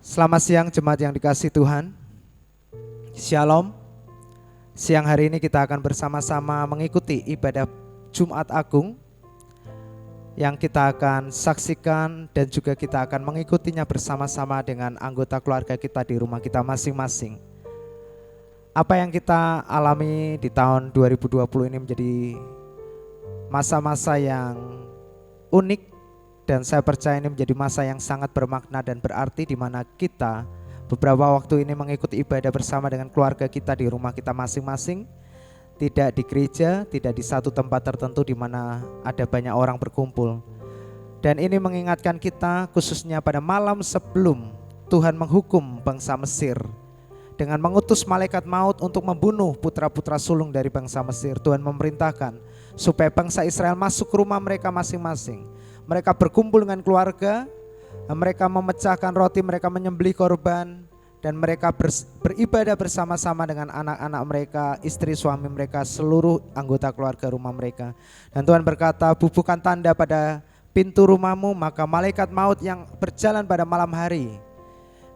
Selamat siang jemaat yang dikasihi Tuhan. Shalom. Siang hari ini kita akan bersama-sama mengikuti ibadah Jumat Agung yang kita akan saksikan dan juga kita akan mengikutinya bersama-sama dengan anggota keluarga kita di rumah kita masing-masing. Apa yang kita alami di tahun 2020 ini menjadi masa-masa yang unik. Dan saya percaya ini menjadi masa yang sangat bermakna dan berarti di mana kita beberapa waktu ini mengikuti ibadah bersama dengan keluarga kita di rumah kita masing-masing. Tidak di gereja, tidak di satu tempat tertentu di mana ada banyak orang berkumpul. Dan ini mengingatkan kita khususnya pada malam sebelum Tuhan menghukum bangsa Mesir dengan mengutus malaikat maut untuk membunuh putra-putra sulung dari bangsa Mesir. Tuhan memerintahkan supaya bangsa Israel masuk ke rumah mereka masing-masing. Mereka berkumpul dengan keluarga, mereka memecahkan roti, mereka menyembelih korban, dan mereka beribadah bersama-sama dengan anak-anak mereka, istri suami mereka, seluruh anggota keluarga rumah mereka. Dan Tuhan berkata, bubuhkan tanda pada pintu rumahmu, maka malaikat maut yang berjalan pada malam hari,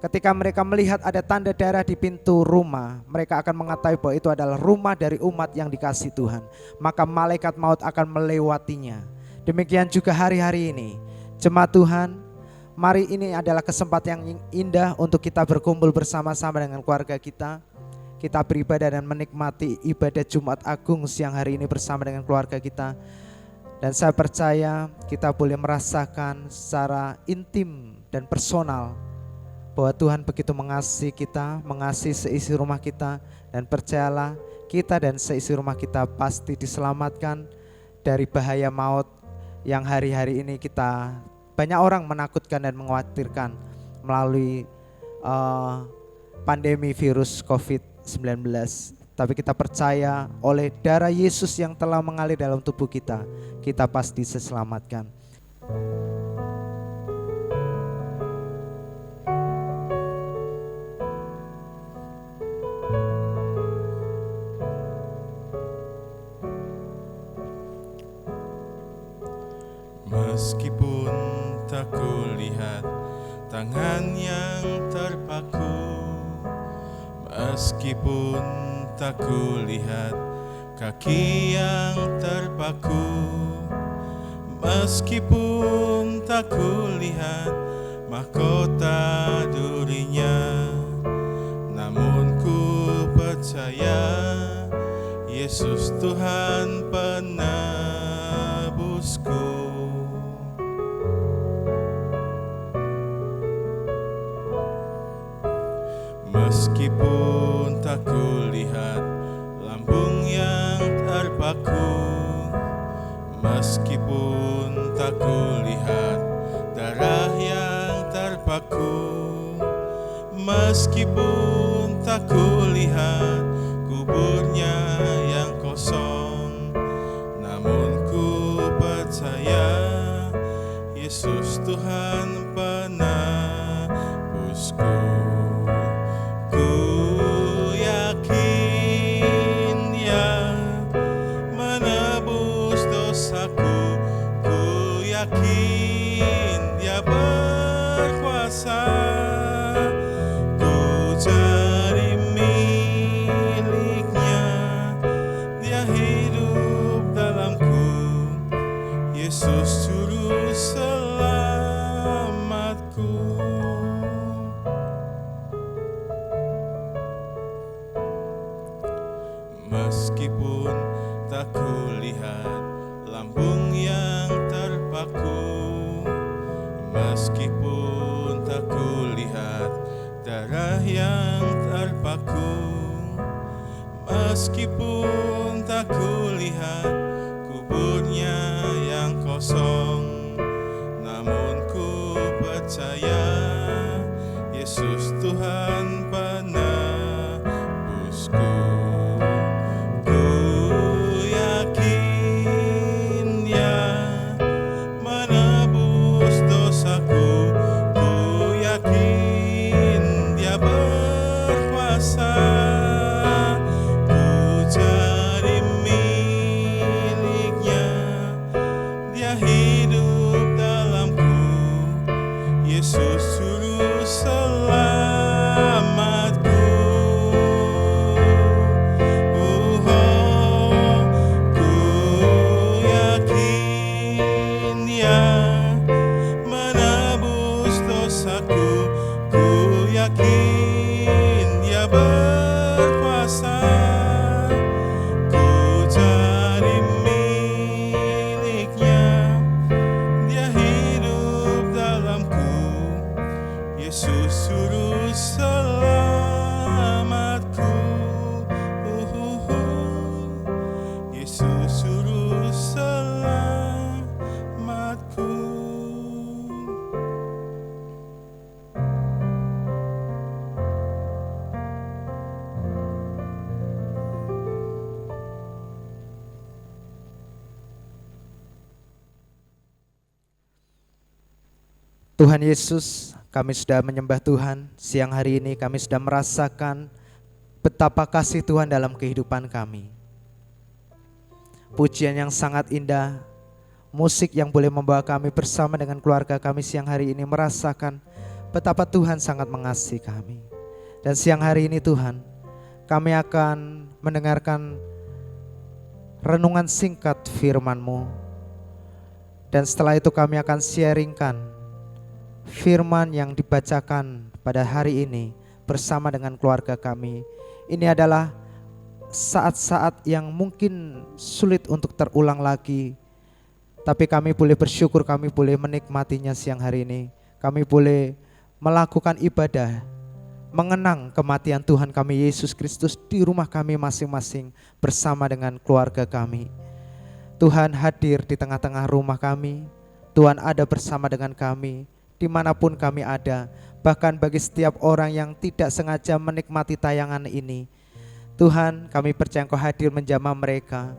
ketika mereka melihat ada tanda darah di pintu rumah, mereka akan mengetahui bahwa itu adalah rumah dari umat yang dikasihi Tuhan. Maka malaikat maut akan melewatinya. Demikian juga hari-hari ini, jemaat Tuhan, mari ini adalah kesempatan yang indah untuk kita berkumpul bersama-sama dengan keluarga kita. Kita beribadah dan menikmati ibadah Jumat Agung siang hari ini bersama dengan keluarga kita. Dan saya percaya kita boleh merasakan secara intim dan personal bahwa Tuhan begitu mengasihi kita, mengasihi seisi rumah kita. Dan percayalah, kita dan seisi rumah kita pasti diselamatkan dari bahaya maut yang hari-hari ini kita banyak orang menakutkan dan mengkhawatirkan melalui pandemi virus COVID-19. Tapi kita percaya oleh darah Yesus yang telah mengalir dalam tubuh kita, kita pasti diselamatkan. Meskipun tak kulihat tangan yang terpaku, meskipun tak kulihat kaki yang terpaku, meskipun tak kulihat mahkota durinya, namun ku percaya Yesus Tuhan penebusku. Meskipun tak kulihat lambung yang terpaku, meskipun tak kulihat darah yang terpaku, meskipun tak kulihat kuburnya yang kosong, namun ku percaya Yesus Tuhan penebusku. Yakin Dia berkuasa, ku jadi miliknya, Dia hidup dalamku, Yesus juru selamatku. Meskipun tak kulihat lambung yang terpaku, meskipun tak kulihat darah yang terpaku, meskipun tak kulihat kuburnya yang kosong, namun ku percaya Yesus Tuhan penebusku. Hidup dalamku, Yesus juru selamat. yakin Dia berkuasa. Ku jadi miliknya, Dia hidup dalamku. Yesus juru selamatku. Yesus juru selamatku. Tuhan Yesus, kami sudah menyembah Tuhan. Siang hari ini kami sudah merasakan betapa kasih Tuhan dalam kehidupan kami. Pujian yang sangat indah, musik yang boleh membawa kami bersama dengan keluarga kami siang hari ini merasakan betapa Tuhan sangat mengasihi kami. Dan siang hari ini Tuhan, kami akan mendengarkan renungan singkat firman-Mu. Dan setelah itu kami akan sharingkan firman yang dibacakan pada hari ini bersama dengan keluarga kami. Ini adalah saat-saat yang mungkin sulit untuk terulang lagi, tapi kami boleh bersyukur, kami boleh menikmatinya siang hari ini. Kami boleh melakukan ibadah, mengenang kematian Tuhan kami Yesus Kristus di rumah kami masing-masing bersama dengan keluarga kami. Tuhan hadir di tengah-tengah rumah kami. Tuhan ada bersama dengan kami dimanapun kami ada. Bahkan bagi setiap orang yang tidak sengaja menikmati tayangan ini, Tuhan, kami percaya Engkau hadir menjamah mereka.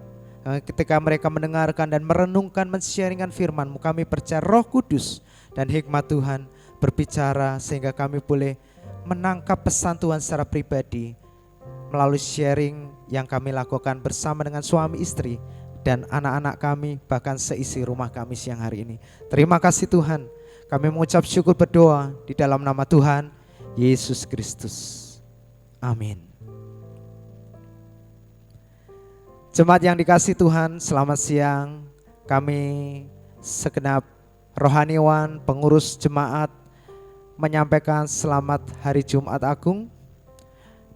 Ketika mereka mendengarkan dan merenungkan, men-sharingkan firman-Mu, kami percaya Roh Kudus dan hikmat Tuhan berbicara sehingga kami boleh menangkap pesan Tuhan secara pribadi melalui sharing yang kami lakukan bersama dengan suami istri dan anak-anak kami, bahkan seisi rumah kami siang hari ini. Terima kasih Tuhan. Kami mengucap syukur berdoa di dalam nama Tuhan Yesus Kristus. Amin. Jemaat yang dikasihi Tuhan, selamat siang. Kami segenap rohaniwan, pengurus jemaat menyampaikan selamat Hari Jumat Agung.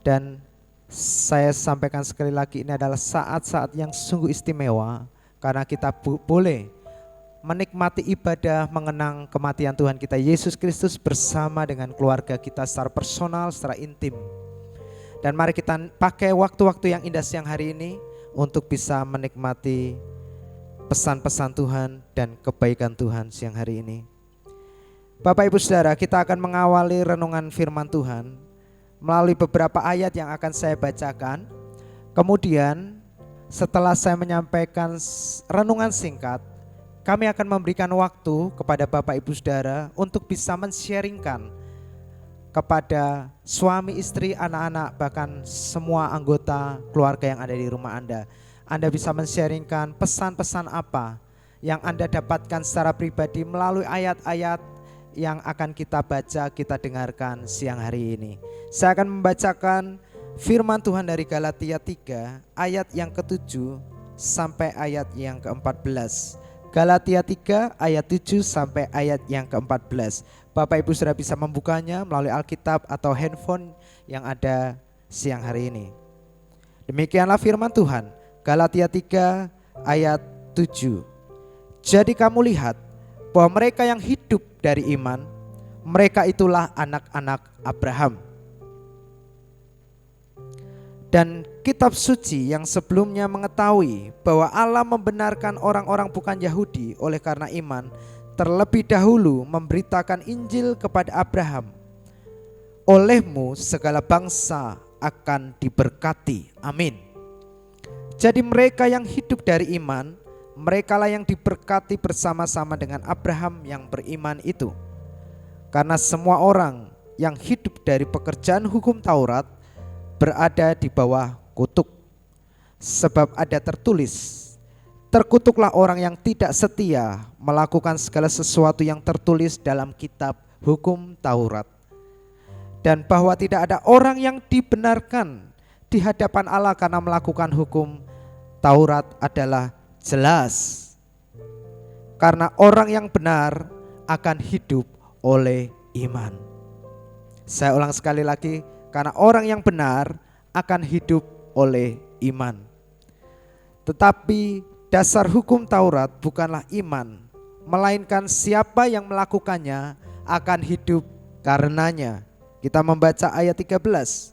Dan saya sampaikan sekali lagi, ini adalah saat-saat yang sungguh istimewa karena kita boleh menikmati ibadah mengenang kematian Tuhan kita Yesus Kristus bersama dengan keluarga kita secara personal, secara intim. Dan mari kita pakai waktu-waktu yang indah siang hari ini untuk bisa menikmati pesan-pesan Tuhan dan kebaikan Tuhan siang hari ini. Bapak Ibu Saudara, kita akan mengawali renungan firman Tuhan melalui beberapa ayat yang akan saya bacakan. Kemudian setelah saya menyampaikan renungan singkat, kami akan memberikan waktu kepada Bapak Ibu Saudara untuk bisa men-sharingkan kepada suami, istri, anak-anak, bahkan semua anggota keluarga yang ada di rumah Anda. Anda bisa men-sharingkan pesan-pesan apa yang Anda dapatkan secara pribadi melalui ayat-ayat yang akan kita baca, kita dengarkan siang hari ini. Saya akan membacakan firman Tuhan dari Galatia 3 ayat yang ke-7 sampai ayat yang ke-14. Galatia 3 ayat 7 sampai ayat yang ke-14. Bapak Ibu sudah bisa membukanya melalui Alkitab atau handphone yang ada siang hari ini. Demikianlah firman Tuhan, Galatia 3 ayat 7. Jadi kamu lihat bahwa mereka yang hidup dari iman, mereka itulah anak-anak Abraham. Dan kitab suci yang sebelumnya mengetahui bahwa Allah membenarkan orang-orang bukan Yahudi oleh karena iman, terlebih dahulu memberitakan Injil kepada Abraham. Olehmu segala bangsa akan diberkati. Amin. Jadi mereka yang hidup dari iman, merekalah yang diberkati bersama-sama dengan Abraham yang beriman itu. Karena semua orang yang hidup dari pekerjaan hukum Taurat berada di bawah kutuk. Sebab ada tertulis, terkutuklah orang yang tidak setia melakukan segala sesuatu yang tertulis dalam kitab hukum Taurat. Dan bahwa tidak ada orang yang dibenarkan di hadapan Allah karena melakukan hukum Taurat adalah jelas. Karena orang yang benar akan hidup oleh iman. Saya ulang sekali lagi, karena orang yang benar akan hidup oleh iman. Tetapi dasar hukum Taurat bukanlah iman, melainkan siapa yang melakukannya akan hidup karenanya. Kita membaca ayat 13.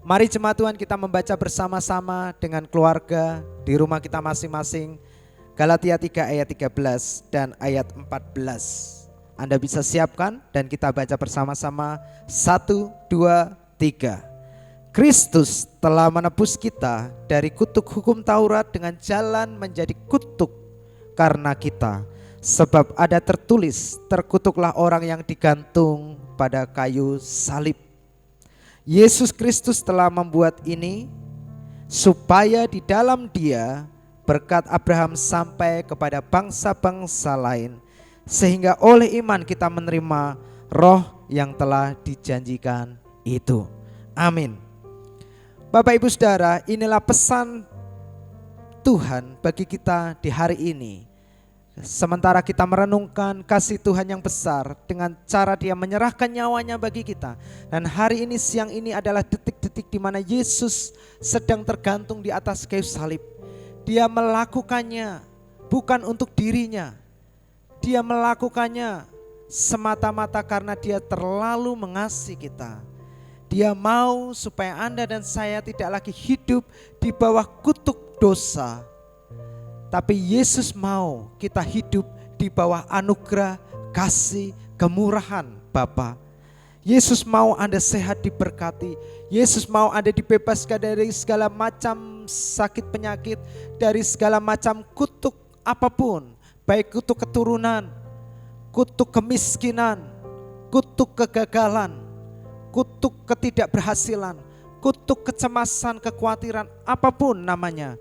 Mari jemaat Tuhan, kita membaca bersama-sama dengan keluarga di rumah kita masing-masing. Galatia 3 ayat 13 dan ayat 14. Anda bisa siapkan dan kita baca bersama-sama. 1, 2, 3. Kristus telah menebus kita dari kutuk hukum Taurat dengan jalan menjadi kutuk karena kita. Sebab ada tertulis, terkutuklah orang yang digantung pada kayu salib. Yesus Kristus telah membuat ini supaya di dalam Dia berkat Abraham sampai kepada bangsa-bangsa lain, sehingga oleh iman kita menerima roh yang telah dijanjikan itu. Amin. Bapak Ibu Saudara, inilah pesan Tuhan bagi kita di hari ini. Sementara kita merenungkan kasih Tuhan yang besar dengan cara Dia menyerahkan nyawanya bagi kita. Dan hari ini, siang ini adalah detik-detik di mana Yesus sedang tergantung di atas kayu salib. Dia melakukannya bukan untuk dirinya. Dia melakukannya semata-mata karena Dia terlalu mengasihi kita. Dia mau supaya Anda dan saya tidak lagi hidup di bawah kutuk dosa. Tapi Yesus mau kita hidup di bawah anugerah, kasih, kemurahan Bapa. Yesus mau Anda sehat diberkati. Yesus mau Anda dibebaskan dari segala macam sakit penyakit, dari segala macam kutuk apapun. Baik kutuk keturunan, kutuk kemiskinan, kutuk kegagalan, kutuk ketidakberhasilan, kutuk kecemasan, kekhawatiran, apapun namanya.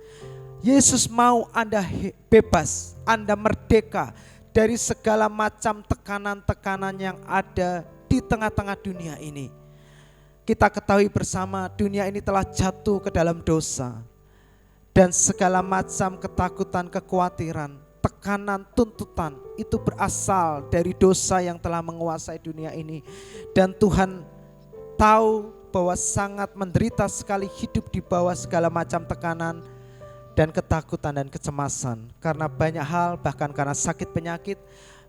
Yesus mau Anda bebas, Anda merdeka dari segala macam tekanan-tekanan yang ada di tengah-tengah dunia ini. Kita ketahui bersama, dunia ini telah jatuh ke dalam dosa. Dan segala macam ketakutan, kekhawatiran, tekanan, tuntutan itu berasal dari dosa yang telah menguasai dunia ini. Dan Tuhan tahu bahwa sangat menderita sekali hidup di bawah segala macam tekanan dan ketakutan dan kecemasan. Karena banyak hal, bahkan karena sakit penyakit.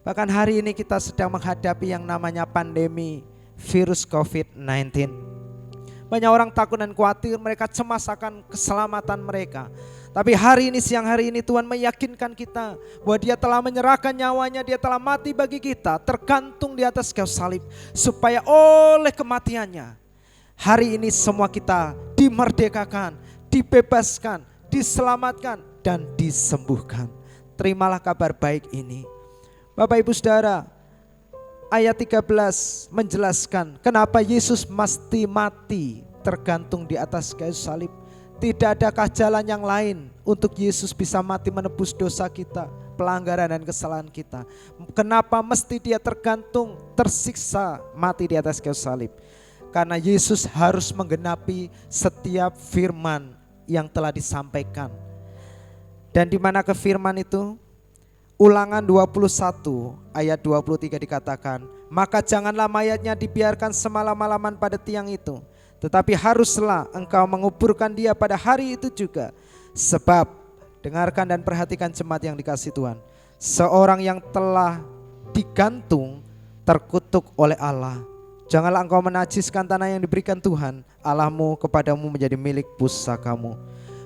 Bahkan hari ini kita sedang menghadapi yang namanya pandemi virus COVID-19. Banyak orang takut dan khawatir, mereka cemas akan keselamatan mereka. Tapi hari ini, siang hari ini Tuhan meyakinkan kita bahwa Dia telah menyerahkan nyawanya, Dia telah mati bagi kita, tergantung di atas kayu salib, supaya oleh kematiannya hari ini semua kita dimerdekakan, dibebaskan, diselamatkan dan disembuhkan. Terimalah kabar baik ini. Bapak Ibu Saudara, ayat 13 menjelaskan kenapa Yesus mesti mati tergantung di atas kayu salib. Tidak adakah jalan yang lain untuk Yesus bisa mati menebus dosa kita, pelanggaran dan kesalahan kita? Kenapa mesti Dia tergantung, tersiksa, mati di atas kayu salib? Karena Yesus harus menggenapi setiap firman yang telah disampaikan. Dan di mana ke firman itu? Ulangan 21 ayat 23 dikatakan, maka janganlah mayatnya dibiarkan semalam-malaman pada tiang itu, tetapi haruslah engkau menguburkan dia pada hari itu juga. Sebab, dengarkan dan perhatikan jemaat yang dikasihi Tuhan, seorang yang telah digantung terkutuk oleh Allah. Janganlah engkau menajiskan tanah yang diberikan Tuhan Allahmu kepadamu menjadi milik pusakamu.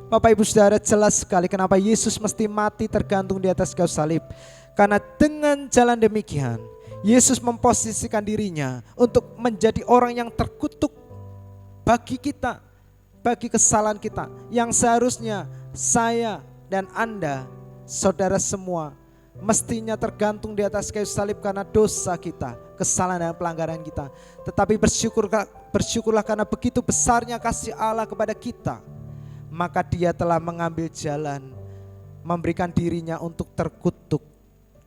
Bapak Ibu Saudara, jelas sekali kenapa Yesus mesti mati tergantung di atas kayu salib. Karena dengan jalan demikian Yesus memposisikan dirinya untuk menjadi orang yang terkutuk bagi kita, bagi kesalahan kita, yang seharusnya saya dan Anda, saudara semua, mestinya tergantung di atas kayu salib karena dosa kita, kesalahan dan pelanggaran kita. Tetapi bersyukurlah karena begitu besarnya kasih Allah kepada kita, maka Dia telah mengambil jalan memberikan dirinya untuk terkutuk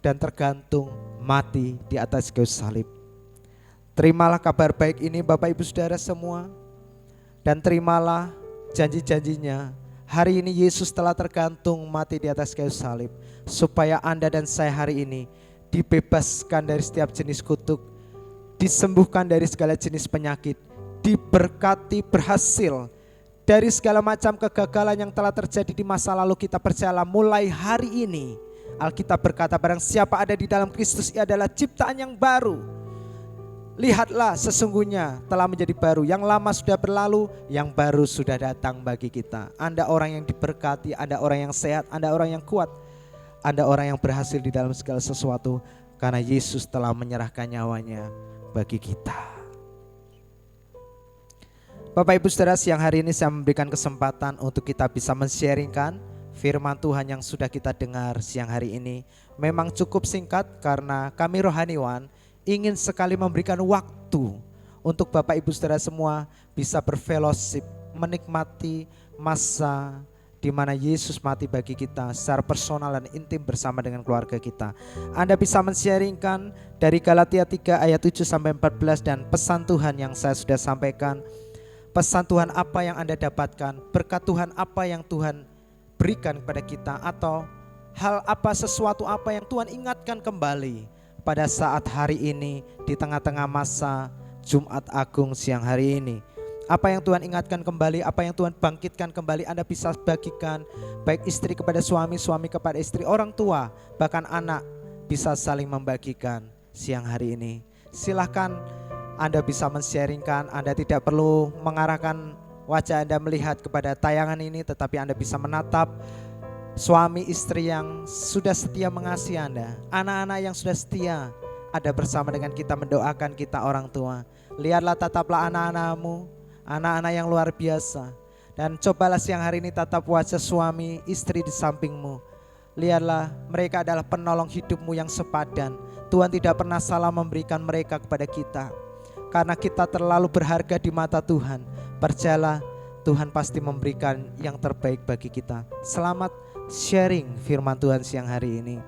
dan tergantung, mati di atas kayu salib. Terimalah kabar baik ini Bapak Ibu Saudara semua, dan terimalah janji-janjinya. Hari ini Yesus telah tergantung, mati di atas kayu salib, supaya Anda dan saya hari ini dibebaskan dari setiap jenis kutuk, disembuhkan dari segala jenis penyakit, diberkati, berhasil dari segala macam kegagalan yang telah terjadi di masa lalu. Kita percayalah mulai hari ini Alkitab berkata barang siapa ada di dalam Kristus ia adalah ciptaan yang baru. Lihatlah sesungguhnya telah menjadi baru, yang lama sudah berlalu, yang baru sudah datang bagi kita. Anda orang yang diberkati, Anda orang yang sehat, Anda orang yang kuat, Anda orang yang berhasil di dalam segala sesuatu karena Yesus telah menyerahkan nyawanya bagi kita. Bapak Ibu Saudara, siang hari ini saya memberikan kesempatan untuk kita bisa men-sharingkan firman Tuhan yang sudah kita dengar siang hari ini. Memang cukup singkat karena kami rohaniwan ingin sekali memberikan waktu untuk Bapak Ibu Saudara semua bisa berfellowship, menikmati masa di mana Yesus mati bagi kita secara personal dan intim bersama dengan keluarga kita. Anda bisa men-sharingkan dari Galatia 3 ayat 7 sampai 14 dan pesan Tuhan yang saya sudah sampaikan. Pesan Tuhan apa yang Anda dapatkan, berkat Tuhan apa yang Tuhan berikan kepada kita, atau hal apa, sesuatu apa yang Tuhan ingatkan kembali pada saat hari ini di tengah-tengah masa Jumat Agung siang hari ini. Apa yang Tuhan ingatkan kembali, apa yang Tuhan bangkitkan kembali, Anda bisa bagikan, baik istri kepada suami, suami kepada istri, orang tua, bahkan anak bisa saling membagikan siang hari ini. Silahkan Anda bisa men-sharingkan, Anda tidak perlu mengarahkan wajah Anda melihat kepada tayangan ini, tetapi Anda bisa menatap suami istri yang sudah setia mengasihi Anda, anak-anak yang sudah setia ada bersama dengan kita mendoakan kita orang tua. Lihatlah, tataplah anak-anakmu, anak-anak yang luar biasa. Dan cobalah siang hari ini tatap wajah suami istri di sampingmu. Lihatlah, mereka adalah penolong hidupmu yang sepadan. Tuhan tidak pernah salah memberikan mereka kepada kita, karena kita terlalu berharga di mata Tuhan. Percayalah, Tuhan pasti memberikan yang terbaik bagi kita. Selamat sharing firman Tuhan siang hari ini.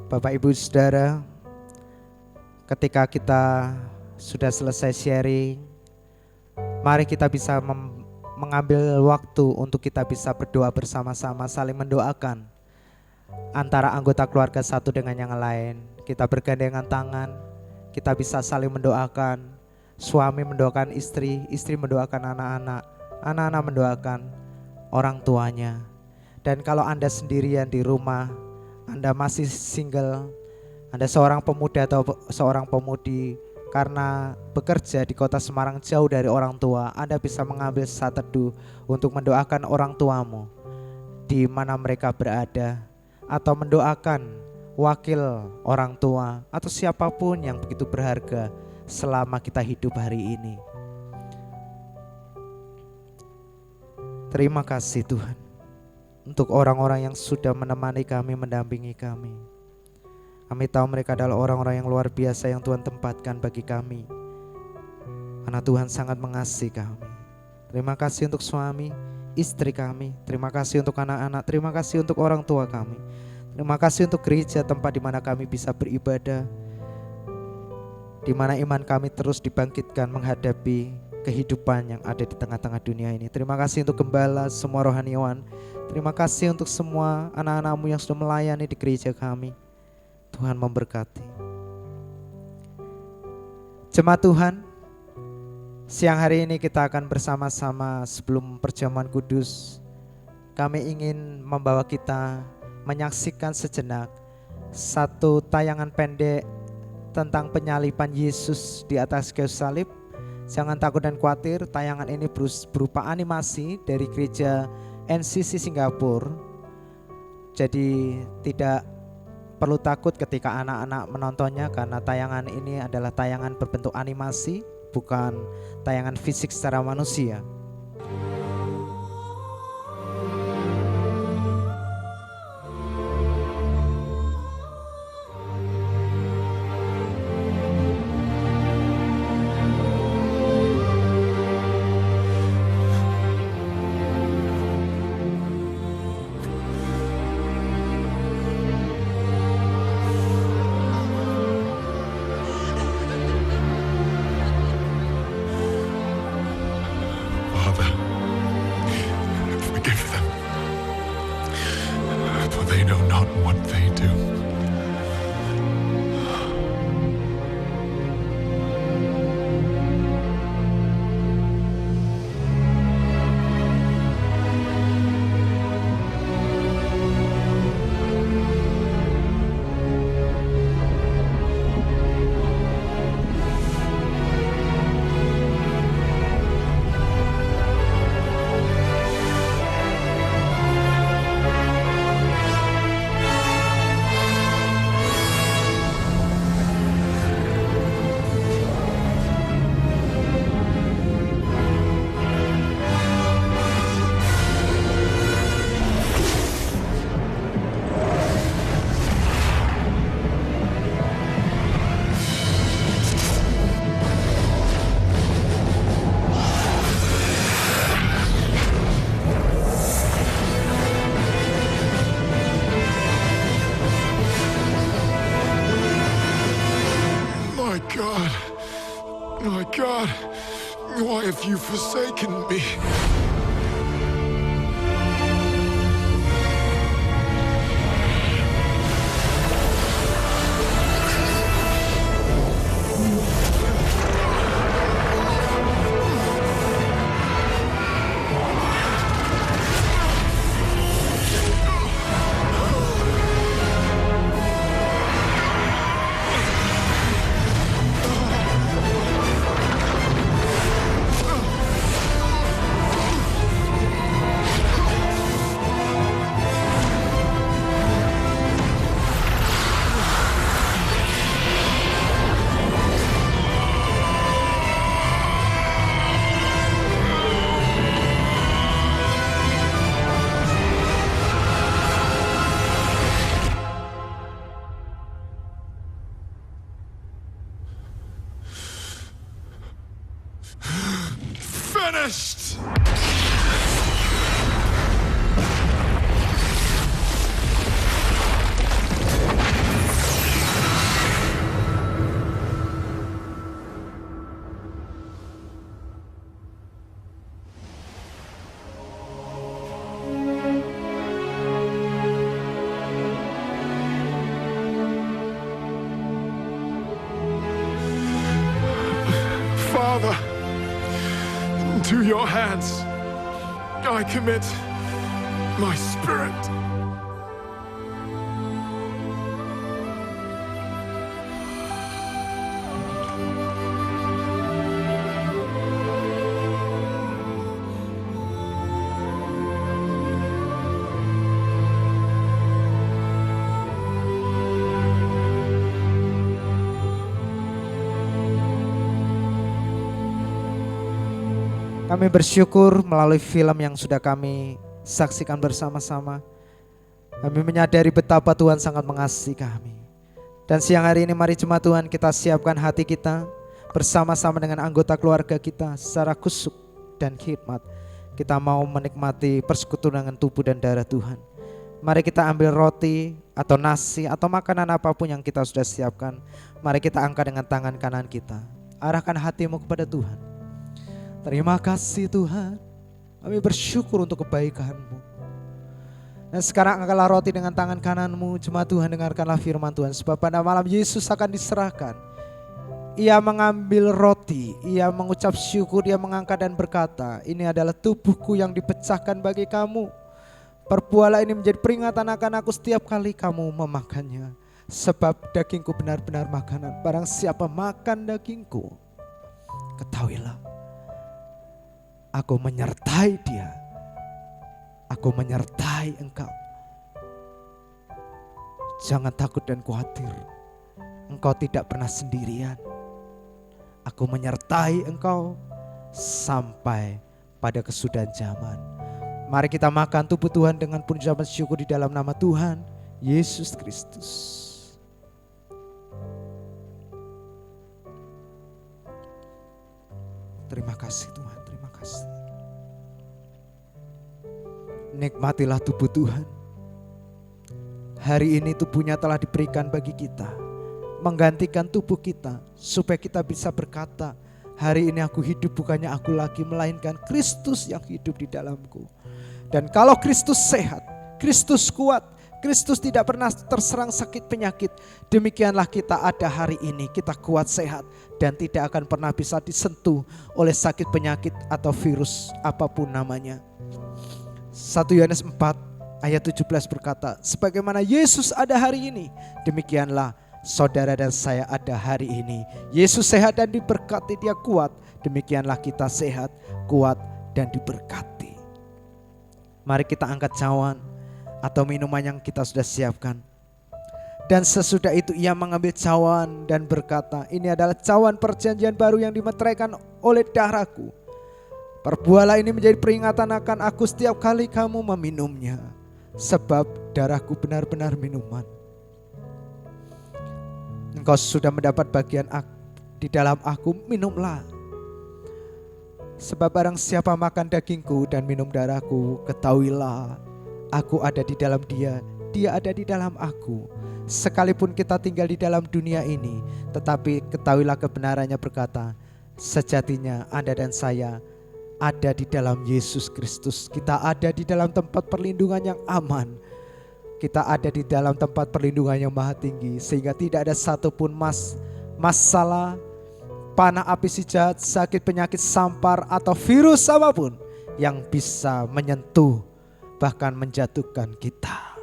Bapak Ibu Saudara, ketika kita sudah selesai sharing, mari kita bisa mengambil waktu untuk kita bisa berdoa bersama-sama, saling mendoakan antara anggota keluarga satu dengan yang lain. Kita bergandengan tangan, kita bisa saling mendoakan, suami mendoakan istri, istri mendoakan anak-anak, anak-anak mendoakan orang tuanya. Dan kalau Anda sendirian di rumah, Anda masih single, Anda seorang pemuda atau seorang pemudi karena bekerja di kota Semarang jauh dari orang tua, Anda bisa mengambil saat teduh untuk mendoakan orang tuamu di mana mereka berada, atau mendoakan wakil orang tua, atau siapapun yang begitu berharga selama kita hidup hari ini. Terima kasih Tuhan untuk orang-orang yang sudah menemani kami, mendampingi kami. Kami tahu mereka adalah orang-orang yang luar biasa yang Tuhan tempatkan bagi kami, karena Tuhan sangat mengasihi kami. Terima kasih untuk suami, istri kami. Terima kasih untuk anak-anak. Terima kasih untuk orang tua kami. Terima kasih untuk gereja, tempat di mana kami bisa beribadah, di mana iman kami terus dibangkitkan menghadapi kehidupan yang ada di tengah-tengah dunia ini. Terima kasih untuk gembala, semua rohaniawan. Terima kasih untuk semua anak-anak-Mu yang sudah melayani di gereja kami. Tuhan memberkati. Jemaat Tuhan, siang hari ini kita akan bersama-sama sebelum perjamuan kudus. Kami ingin membawa kita menyaksikan sejenak satu tayangan pendek tentang penyaliban Yesus di atas kayu salib. Jangan takut dan khawatir, tayangan ini berupa animasi dari gereja NCC Singapura. Jadi tidak perlu takut ketika anak-anak menontonnya, karena tayangan ini adalah tayangan berbentuk animasi, bukan tayangan fisik secara manusia. Father, forgive them, for they know not what they do. My God, why have you forsaken me? Finished! Father, to your hands I commit my spirit. Kami bersyukur melalui film yang sudah kami saksikan bersama-sama. Kami menyadari betapa Tuhan sangat mengasihi kami. Dan siang hari ini mari jemaat Tuhan kita siapkan hati kita bersama-sama dengan anggota keluarga kita secara kusuk dan khidmat. Kita mau menikmati persekutuan dengan tubuh dan darah Tuhan. Mari kita ambil roti atau nasi atau makanan apapun yang kita sudah siapkan. Mari kita angkat dengan tangan kanan kita. Arahkan hatimu kepada Tuhan. Terima kasih Tuhan. Kami bersyukur untuk kebaikan-Mu. Dan sekarang angkatlah roti dengan tangan kananmu. Jemaat Tuhan, dengarkanlah firman Tuhan. Sebab pada malam Yesus akan diserahkan. Ia mengambil roti, ia mengucap syukur, dia mengangkat dan berkata, ini adalah tubuhku yang dipecahkan bagi kamu. Perbuatlah ini menjadi peringatan akan aku setiap kali kamu memakannya. Sebab dagingku benar-benar makanan. Barang siapa makan dagingku, ketahuilah, aku menyertai dia. Aku menyertai engkau. Jangan takut dan khawatir. Engkau tidak pernah sendirian. Aku menyertai engkau sampai pada kesudahan zaman. Mari kita makan tubuh Tuhan dengan pujian syukur di dalam nama Tuhan Yesus Kristus. Terima kasih Tuhan, terima kasih. Nikmatilah tubuh Tuhan. Hari ini tubuhnya telah diberikan bagi kita, menggantikan tubuh kita, supaya kita bisa berkata, hari ini aku hidup bukannya aku lagi, melainkan Kristus yang hidup di dalamku. Dan kalau Kristus sehat, Kristus kuat, Kristus tidak pernah terserang sakit penyakit, demikianlah kita ada hari ini, kita kuat sehat dan tidak akan pernah bisa disentuh oleh sakit penyakit atau virus apapun namanya. 1 Yohanes 4 ayat 17 berkata, sebagaimana Yesus ada hari ini, demikianlah saudara dan saya ada hari ini. Yesus sehat dan diberkati, dia kuat, demikianlah kita sehat, kuat dan diberkati. Mari kita angkat cawan atau minuman yang kita sudah siapkan. Dan sesudah itu ia mengambil cawan dan berkata, ini adalah cawan perjanjian baru yang dimeteraikan oleh darahku. Perbuatlah ini menjadi peringatan akan aku setiap kali kamu meminumnya. Sebab darahku benar-benar minuman. Engkau sudah mendapat bagian di dalam aku, minumlah. Sebab barang siapa makan dagingku dan minum darahku, ketahuilah aku ada di dalam dia, dia ada di dalam aku. Sekalipun kita tinggal di dalam dunia ini, tetapi ketahuilah kebenarannya berkata, sejatinya Anda dan saya ada di dalam Yesus Kristus. Kita ada di dalam tempat perlindungan yang aman. Kita ada di dalam tempat perlindungan yang maha tinggi. Sehingga tidak ada satupun masalah, panah api si jahat, sakit penyakit sampar atau virus apapun yang bisa menyentuh bahkan menjatuhkan kita.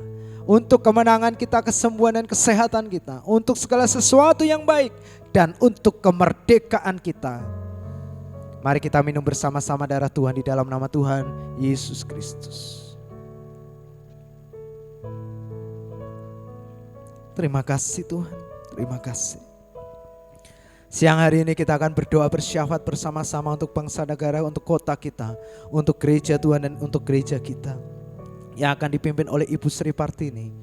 Untuk kemenangan kita, kesembuhan dan kesehatan kita, untuk segala sesuatu yang baik dan untuk kemerdekaan kita. Mari kita minum bersama-sama darah Tuhan di dalam nama Tuhan Yesus Kristus. Terima kasih Tuhan, terima kasih. Siang hari ini kita akan berdoa bersyafaat bersama-sama untuk bangsa negara, untuk kota kita, untuk gereja Tuhan dan untuk gereja kita. Yang akan dipimpin oleh Ibu Sri Partini.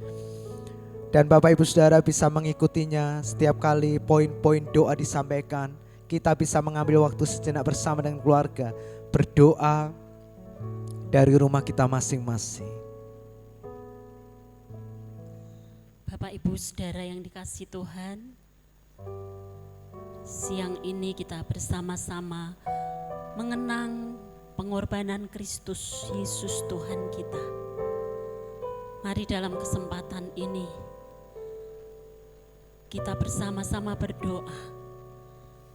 Dan Bapak Ibu Saudara bisa mengikutinya setiap kali poin-poin doa disampaikan. Kita bisa mengambil waktu sejenak bersama dengan keluarga, berdoa dari rumah kita masing-masing. Bapak Ibu Saudara yang dikasihi Tuhan, siang ini kita bersama-sama mengenang pengorbanan Kristus Yesus Tuhan kita. Mari dalam kesempatan ini kita bersama-sama berdoa.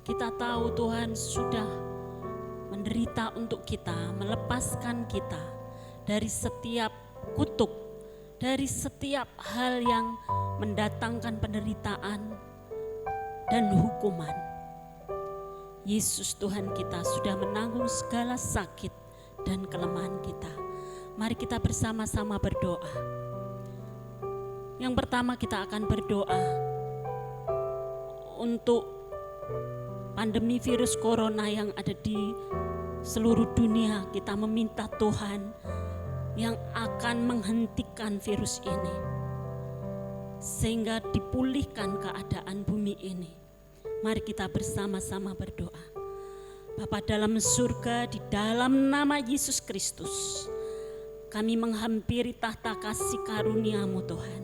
Kita tahu Tuhan sudah menderita untuk kita, melepaskan kita dari setiap kutuk, dari setiap hal yang mendatangkan penderitaan dan hukuman. Yesus Tuhan kita sudah menanggung segala sakit dan kelemahan kita. Mari kita bersama-sama berdoa. Yang pertama kita akan berdoa untuk pandemi virus corona yang ada di seluruh dunia kita meminta Tuhan yang akan menghentikan virus ini, sehingga dipulihkan keadaan bumi ini. Mari kita bersama-sama berdoa. Bapa dalam surga, di dalam nama Yesus Kristus, kami menghampiri tahta kasih karunia-Mu Tuhan.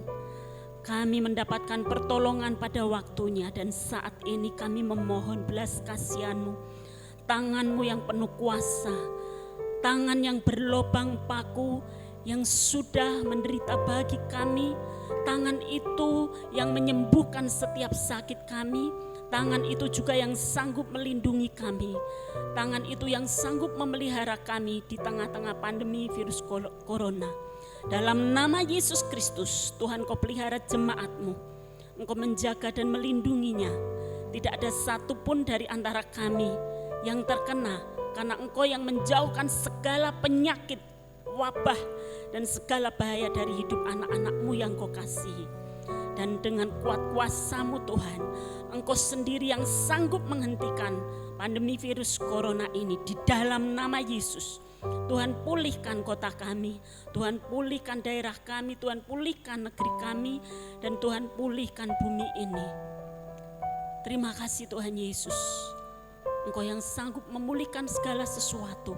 Kami mendapatkan pertolongan pada waktunya, dan saat ini kami memohon belas kasihan-Mu, tangan-Mu yang penuh kuasa, tangan yang berlobang paku yang sudah menderita bagi kami, tangan itu yang menyembuhkan setiap sakit kami, tangan itu juga yang sanggup melindungi kami, tangan itu yang sanggup memelihara kami di tengah-tengah pandemi virus corona. Dalam nama Yesus Kristus, Tuhan Kau pelihara jemaat-Mu, Engkau menjaga dan melindunginya. Tidak ada satupun dari antara kami yang terkena, karena Engkau yang menjauhkan segala penyakit, wabah, dan segala bahaya dari hidup anak-anak-Mu yang Kau kasihi. Dan dengan kuat kuasa-Mu Tuhan, Engkau sendiri yang sanggup menghentikan pandemi virus corona ini. Di dalam nama Yesus, Tuhan pulihkan kota kami, Tuhan pulihkan daerah kami, Tuhan pulihkan negeri kami, dan Tuhan pulihkan bumi ini. Terima kasih Tuhan Yesus, Engkau yang sanggup memulihkan segala sesuatu,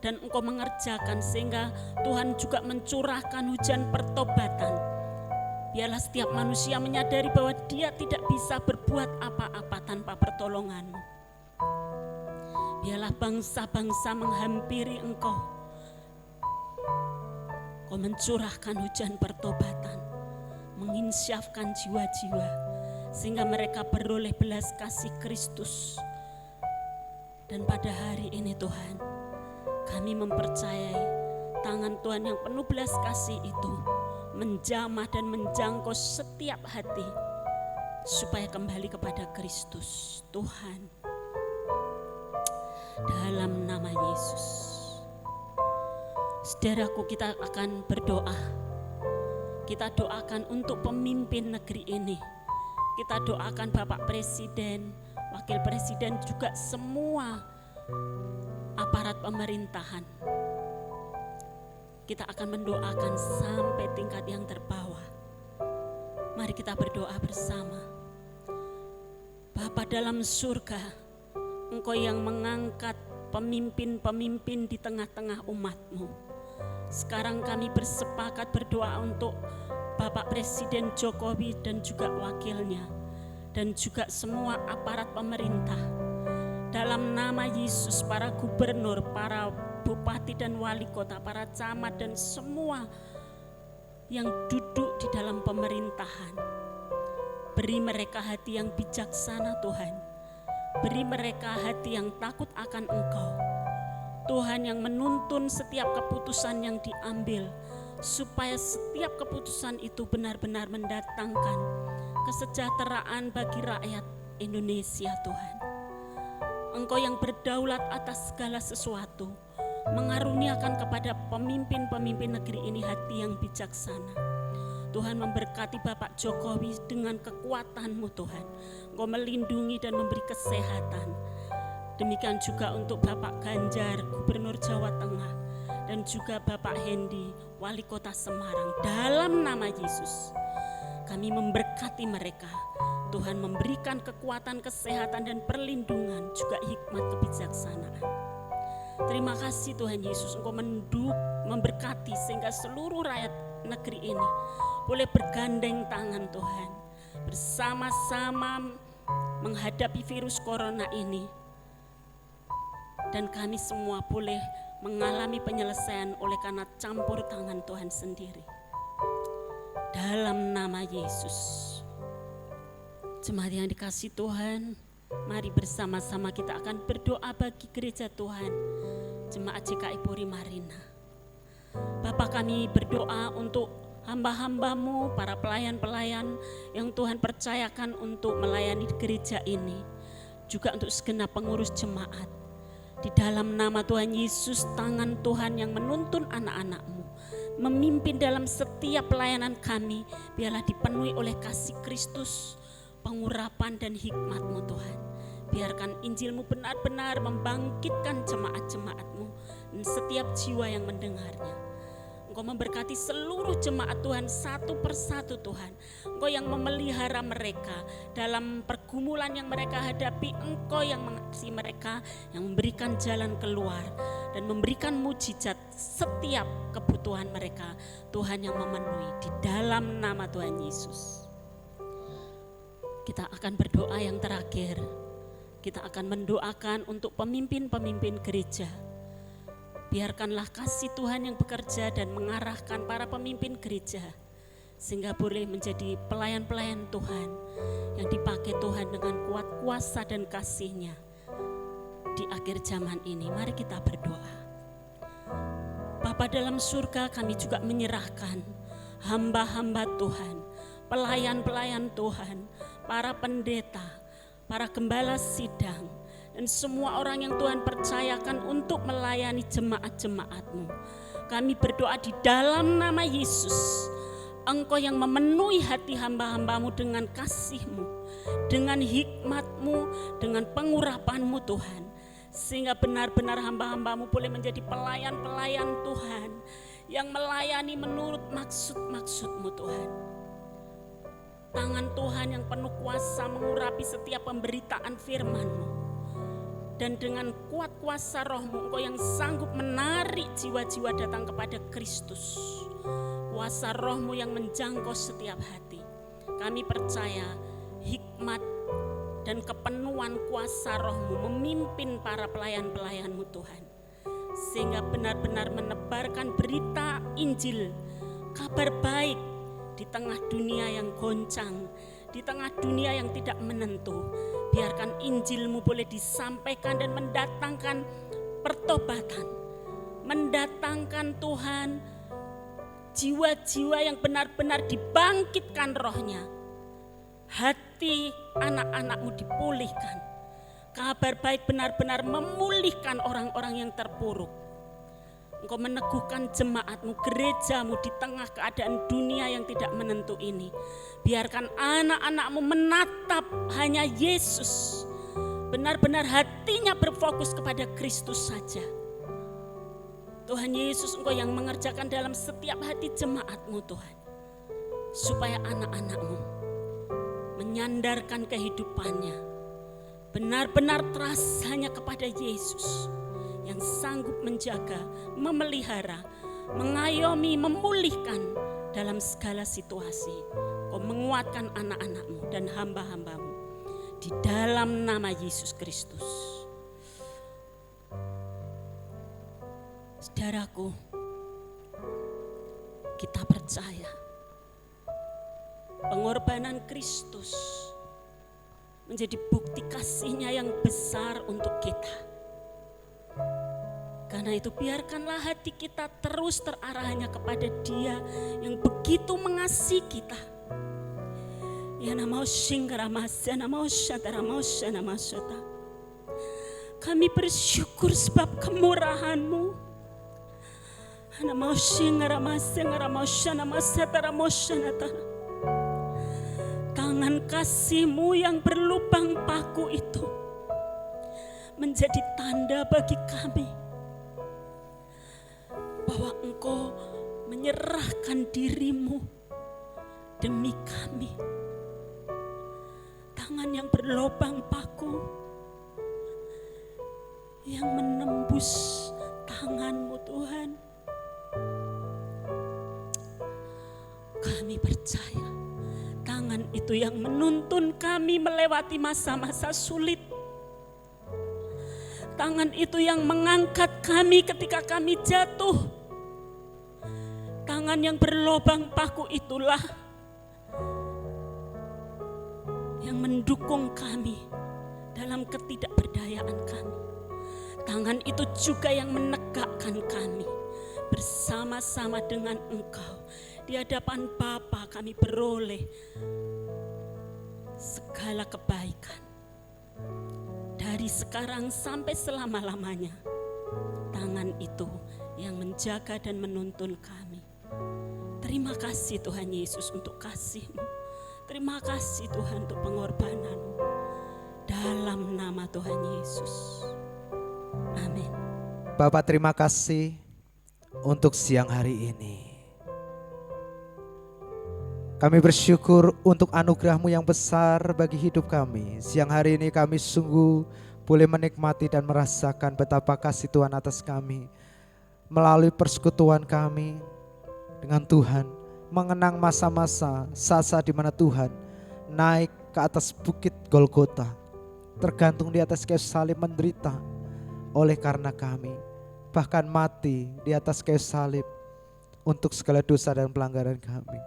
dan Engkau mengerjakan sehingga Tuhan juga mencurahkan hujan pertobatan. Biarlah setiap manusia menyadari bahwa dia tidak bisa berbuat apa-apa tanpa pertolongan-Mu. Biarlah bangsa-bangsa menghampiri Engkau. Kau mencurahkan hujan pertobatan, menginsyafkan jiwa-jiwa, sehingga mereka beroleh belas kasih Kristus. Dan pada hari ini Tuhan, kami mempercayai tangan Tuhan yang penuh belas kasih itu menjamah dan menjangkau setiap hati, supaya kembali kepada Kristus. Tuhan, dalam nama Yesus. Saudaraku, kita akan berdoa. Kita doakan untuk pemimpin negeri ini. Kita doakan Bapak Presiden, Wakil Presiden, juga semua aparat pemerintahan. Kita akan mendoakan sampai tingkat yang terbawah. Mari kita berdoa bersama. Bapa dalam surga, Engkau yang mengangkat pemimpin-pemimpin di tengah-tengah umat-Mu. Sekarang kami bersepakat berdoa untuk Bapak Presiden Jokowi dan juga wakilnya, dan juga semua aparat pemerintah. Dalam nama Yesus, para gubernur, para bupati dan wali kota, para camat, dan semua yang duduk di dalam pemerintahan. Beri mereka hati yang bijaksana Tuhan. Beri mereka hati yang takut akan Engkau. Tuhan yang menuntun setiap keputusan yang diambil, supaya setiap keputusan itu benar-benar mendatangkan kesejahteraan bagi rakyat Indonesia Tuhan. Engkau yang berdaulat atas segala sesuatu, mengaruniakan kepada pemimpin-pemimpin negeri ini hati yang bijaksana. Tuhan memberkati Bapak Jokowi dengan kekuatan-Mu Tuhan. Engkau melindungi dan memberi kesehatan. Demikian juga untuk Bapak Ganjar, Gubernur Jawa Tengah, dan juga Bapak Hendi, Wali Kota Semarang. Dalam nama Yesus, kami memberkati mereka. Tuhan memberikan kekuatan, kesehatan, dan perlindungan, juga hikmat kebijaksanaan. Terima kasih Tuhan Yesus, Engkau memberkati sehingga seluruh rakyat negeri ini boleh bergandeng tangan Tuhan, bersama-sama menghadapi virus corona ini. Dan kami semua boleh mengalami penyelesaian oleh karena campur tangan Tuhan sendiri. Dalam nama Yesus. Jemaat yang dikasihi Tuhan, mari bersama-sama kita akan berdoa bagi gereja Tuhan, Jemaat GKI Puri Marina. Bapa, kami berdoa untuk hamba-hamba-Mu, para pelayan-pelayan yang Tuhan percayakan untuk melayani gereja ini, juga untuk segenap pengurus jemaat. Di dalam nama Tuhan Yesus, tangan Tuhan yang menuntun anak-anak-Mu, memimpin dalam setiap pelayanan kami, biarlah dipenuhi oleh kasih Kristus, pengurapan dan hikmat-Mu Tuhan. Biarkan Injil-Mu benar-benar membangkitkan jemaat-jemaat-Mu dan setiap jiwa yang mendengarnya. Engkau memberkati seluruh jemaat Tuhan satu persatu Tuhan. Engkau yang memelihara mereka dalam pergumulan yang mereka hadapi. Engkau yang mengasihi mereka, yang memberikan jalan keluar dan memberikan mujizat setiap kebutuhan mereka. Tuhan yang memenuhi di dalam nama Tuhan Yesus. Kita akan berdoa yang terakhir. Kita akan mendoakan untuk pemimpin-pemimpin gereja. Biarkanlah kasih Tuhan yang bekerja dan mengarahkan para pemimpin gereja sehingga boleh menjadi pelayan-pelayan Tuhan yang dipakai Tuhan dengan kuat kuasa dan kasih-Nya di akhir zaman ini. Mari kita berdoa. Bapa dalam surga, kami juga menyerahkan hamba-hamba Tuhan, pelayan-pelayan Tuhan, para pendeta, para gembala sidang, dan semua orang yang Tuhan percayakan untuk melayani jemaat-jemaat-Mu. Kami berdoa di dalam nama Yesus, Engkau yang memenuhi hati hamba-hamba-Mu dengan kasih-Mu, dengan hikmat-Mu, dengan pengurapan-Mu Tuhan. Sehingga benar-benar hamba-hamba-Mu boleh menjadi pelayan-pelayan Tuhan yang melayani menurut maksud-maksud-Mu Tuhan. Tangan Tuhan yang penuh kuasa mengurapi setiap pemberitaan firman-Mu. Dan dengan kuat kuasa Roh-Mu, Engkau yang sanggup menarik jiwa-jiwa datang kepada Kristus. Kuasa Roh-Mu yang menjangkau setiap hati. Kami percaya hikmat dan kepenuhan kuasa Roh-Mu memimpin para pelayan-pelayan-Mu Tuhan. Sehingga benar-benar menebarkan berita Injil, kabar baik di tengah dunia yang goncang, di tengah dunia yang tidak menentu. Biarkan Injil-Mu boleh disampaikan dan mendatangkan pertobatan, mendatangkan Tuhan jiwa-jiwa yang benar-benar dibangkitkan rohnya. Hati anak-anak-Mu dipulihkan. Kabar baik benar-benar memulihkan orang-orang yang terpuruk. Engkau meneguhkan jemaat-Mu, gereja-Mu di tengah keadaan dunia yang tidak menentu ini. Biarkan anak-anak-Mu menatap hanya Yesus. Benar-benar hatinya berfokus kepada Kristus saja. Tuhan Yesus, Engkau yang mengerjakan dalam setiap hati jemaat-Mu Tuhan. Supaya anak-anak-Mu menyandarkan kehidupannya. Benar-benar trust hanya kepada Yesus. Yang sanggup menjaga, memelihara, mengayomi, memulihkan dalam segala situasi. Kau menguatkan anak-anak-Mu dan hamba-hamba-Mu di dalam nama Yesus Kristus. Saudaraku, kita percaya pengorbanan Kristus menjadi bukti kasih-Nya yang besar untuk kita. Karena itu biarkanlah hati kita terus terarah hanya kepada Dia yang begitu mengasihi kita. Kami bersyukur sebab kemurahan-Mu. Tangan kasih-Mu yang berlubang paku itu menjadi tanda bagi kami bahwa Engkau menyerahkan diri-Mu demi kami. Tangan yang berlubang paku yang menembus tangan-Mu Tuhan. Kami percaya tangan itu yang menuntun kami melewati masa-masa sulit. Tangan itu yang mengangkat kami ketika kami jatuh. Tangan yang berlubang paku itulah yang mendukung kami dalam ketidakberdayaan kami. Tangan itu juga yang menegakkan kami bersama-sama dengan Engkau. Di hadapan Bapa kami beroleh segala kebaikan. Dari sekarang sampai selama-lamanya, tangan itu yang menjaga dan menuntun kami. Terima kasih Tuhan Yesus untuk kasih-Mu. Terima kasih Tuhan untuk pengorbanan-Mu. Dalam dalam nama Tuhan Yesus. Amin. Bapak, terima kasih untuk siang hari ini. Kami bersyukur untuk anugerah-Mu yang besar bagi hidup kami. Siang hari ini kami sungguh boleh menikmati dan merasakan betapa kasih Tuhan atas kami. Melalui persekutuan kami dengan Tuhan, mengenang masa-masa saat-saat di mana Tuhan naik ke atas bukit Golgota, tergantung di atas kayu salib, menderita oleh karena kami, bahkan mati di atas kayu salib untuk segala dosa dan pelanggaran kami.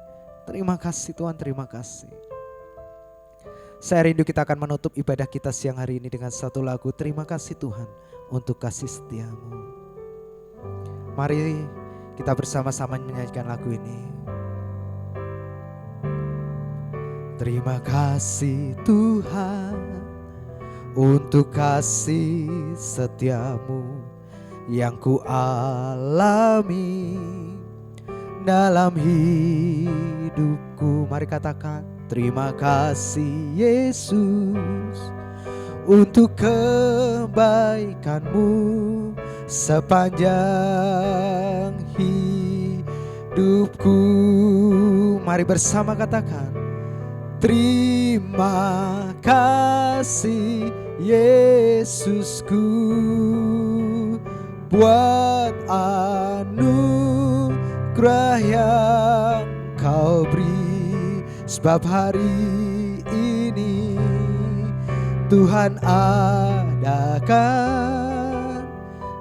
Terima kasih Tuhan, terima kasih. Saya rindu kita akan menutup ibadah kita siang hari ini dengan satu lagu, terima kasih Tuhan untuk kasih setia-Mu. Mari kita bersama-sama menyanyikan lagu ini. Terima kasih Tuhan untuk kasih setia-Mu yang ku alami dalam hidupku. Mari katakan, terima kasih Yesus untuk kebaikan-Mu sepanjang hidupku. Mari bersama katakan, terima kasih Yesusku buat anugerah yang Kau beri, sebab hari ini Tuhan adakan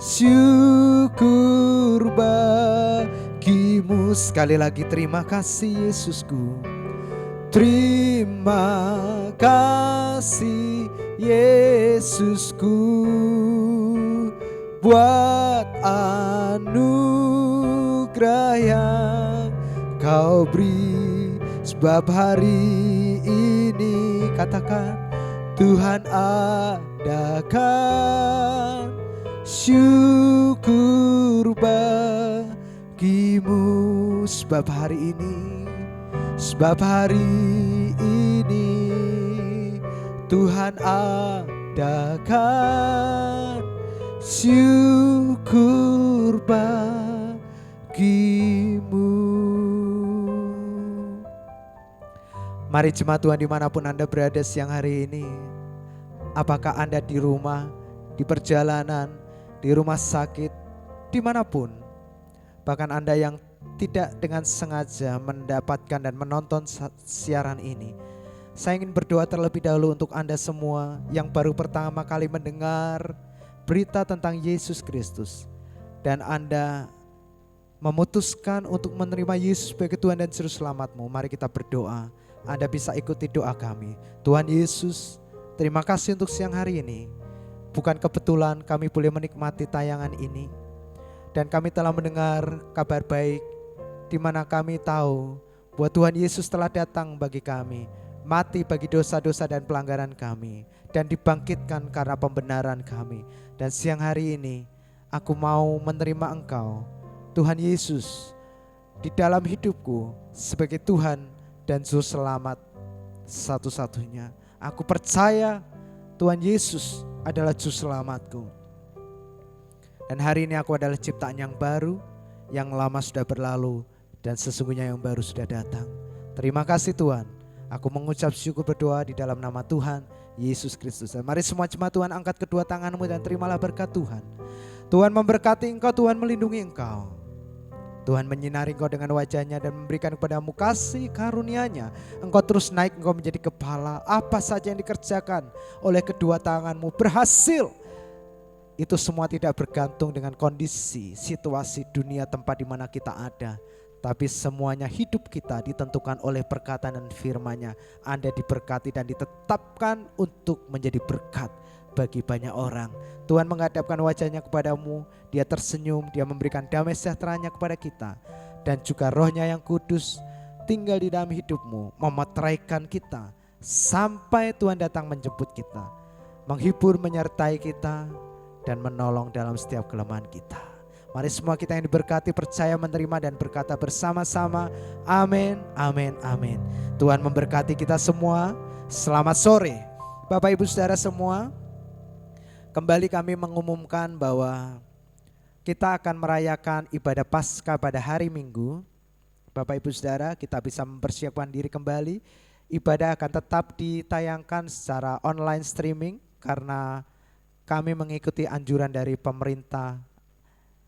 syukur bagi-Mu. Sekali lagi, terima kasih Yesusku. Terima kasih Yesusku buat anugerah yang Kau beri, sebab hari ini katakan Tuhan adakan syukur bagi-Mu. Sebab hari ini Tuhan adakan syukur bagi-Mu. Mari jemaat Tuhan dimanapun Anda berada siang hari ini. Apakah Anda di rumah, di perjalanan, di rumah sakit, dimanapun. Bahkan Anda yang tidak dengan sengaja mendapatkan dan menonton siaran ini. Saya ingin berdoa terlebih dahulu untuk Anda semua yang baru pertama kali mendengar berita tentang Yesus Kristus. Dan Anda memutuskan untuk menerima Yesus sebagai Tuhan dan Juru Selamat-Mu. Mari kita berdoa. Anda bisa ikuti doa kami. Tuhan Yesus, terima kasih untuk siang hari ini. Bukan kebetulan kami boleh menikmati tayangan ini. Dan kami telah mendengar kabar baik di mana kami tahu bahwa Tuhan Yesus telah datang bagi kami, mati bagi dosa-dosa dan pelanggaran kami, dan dibangkitkan karena pembenaran kami. Dan siang hari ini aku mau menerima Engkau, Tuhan Yesus, di dalam hidupku sebagai Tuhan dan Juru Selamat satu-satunya. Aku percaya Tuhan Yesus adalah Juru Selamatku. Dan hari ini aku adalah ciptaan yang baru, yang lama sudah berlalu, dan sesungguhnya yang baru sudah datang. Terima kasih Tuhan. Aku mengucap syukur berdoa di dalam nama Tuhan Yesus Kristus. Dan mari semua jemaat Tuhan angkat kedua tanganmu dan terimalah berkat Tuhan. Tuhan memberkati engkau, Tuhan melindungi engkau. Tuhan menyinari engkau dengan wajahnya dan memberikan kepadamu kasih karunia-Nya. Engkau terus naik, engkau menjadi kepala. Apa saja yang dikerjakan oleh kedua tanganmu berhasil. Itu semua tidak bergantung dengan kondisi, situasi dunia tempat di mana kita ada. Tapi semuanya hidup kita ditentukan oleh perkataan dan firman-Nya. Anda diberkati dan ditetapkan untuk menjadi berkat bagi banyak orang. Tuhan menghadapkan wajahnya kepadamu, Dia tersenyum, Dia memberikan damai sejahtera-Nya kepada kita. Dan juga Roh-Nya yang kudus tinggal di dalam hidupmu, memeteraikan kita sampai Tuhan datang menjemput kita, menghibur, menyertai kita, dan menolong dalam setiap kelemahan kita. Mari semua kita yang diberkati percaya, menerima, dan berkata bersama-sama, amin, amin, amin. Tuhan memberkati kita semua. Selamat sore. Bapak Ibu Saudara semua, kembali kami mengumumkan bahwa kita akan merayakan ibadah Paskah pada hari Minggu. Bapak Ibu Saudara, kita bisa mempersiapkan diri kembali. Ibadah akan tetap ditayangkan secara online streaming karena kami mengikuti anjuran dari pemerintah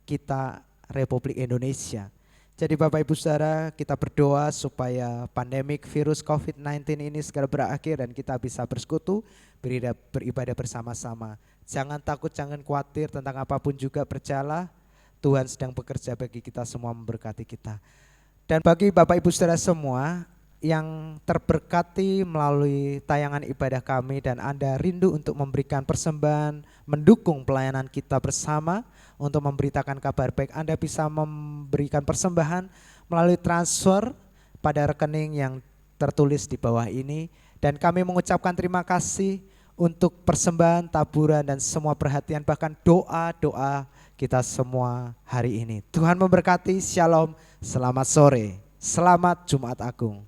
kita Republik Indonesia. Jadi Bapak Ibu Saudara, kita berdoa supaya pandemik virus COVID-19 ini segera berakhir dan kita bisa bersekutu, beribadah bersama-sama. Jangan takut, jangan khawatir tentang apapun juga, percayalah Tuhan sedang bekerja bagi kita semua, memberkati kita. Dan bagi Bapak Ibu Saudara semua yang terberkati melalui tayangan ibadah kami dan Anda rindu untuk memberikan persembahan, mendukung pelayanan kita bersama untuk memberitakan kabar baik, Anda bisa memberikan persembahan melalui transfer pada rekening yang tertulis di bawah ini. Dan kami mengucapkan terima kasih untuk persembahan, taburan dan semua perhatian, bahkan doa-doa kita semua hari ini. Tuhan memberkati, shalom, selamat sore, selamat Jumat Agung.